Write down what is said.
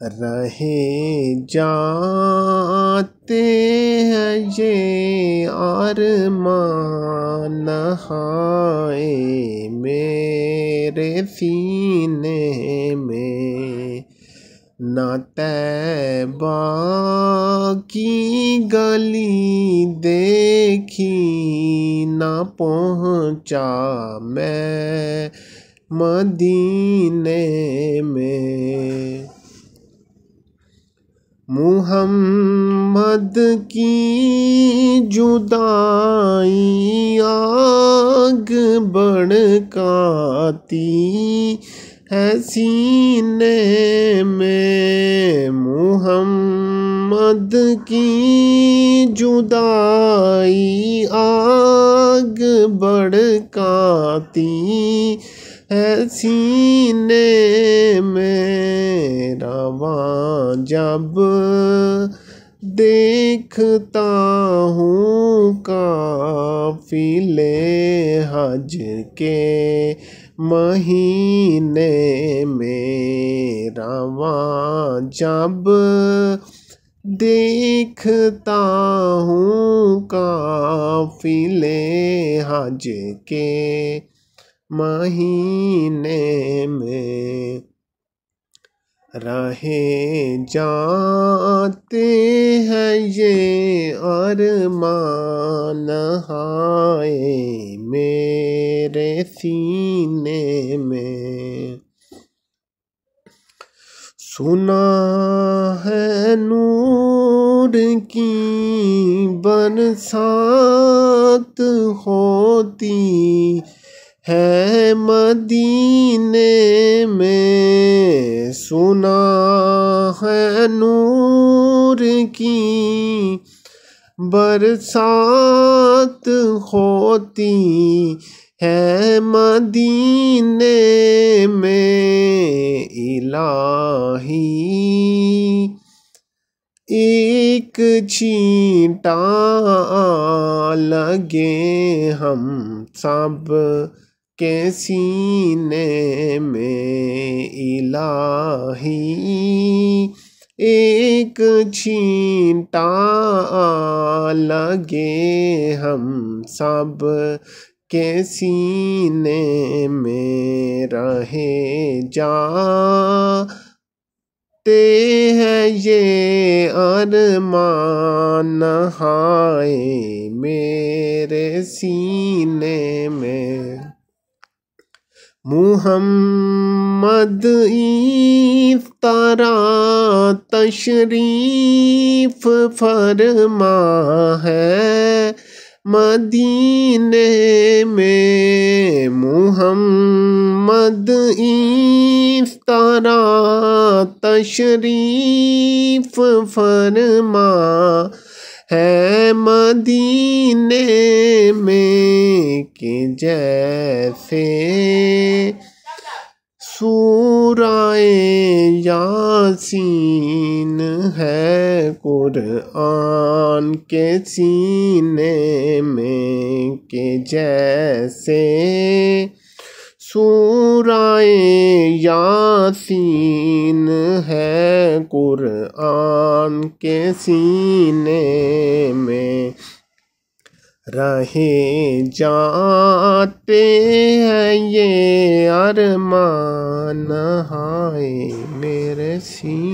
रहे जाते हैं ये अरमान नहाए मेरे सीने में। ना तैबा की गली देखी ना पहुँचा मैं मदीने में। मुहम्मद की जुदाई आग भड़काती है सीने में। मुहम्मद की जुदाई आग भड़काती है सीने में। रवां जब देखता हूँ काफिले हज के महीने में। रवां जब देखता हूँ काफिले हज के महीने में। रहे जाते हैं ये अरमान नहाए मेरे सीने में। सुना है नूर की बरसात होती है मदीने में। सुना है नूर की बरसात होती है मदीने में। इलाही एक छींटा लगे हम सब के सीने में। इलाही एक छींटा लगे हम सब के सीने में। रहे जाते हैं ये अरमान नहाए मेरे सीने में। मुहम्मद इस तरह तशरीफ फरमा है मदीने में। मुहम्मद इस तरह तशरीफ फरमा है मदीने में कि जैसे सूराए यासीन है कुरान के सीने में। कि जैसे सूराए यासीन है कुरान के सीने में। रहे जाते हैं ये अरमान नहाए मेरे सीने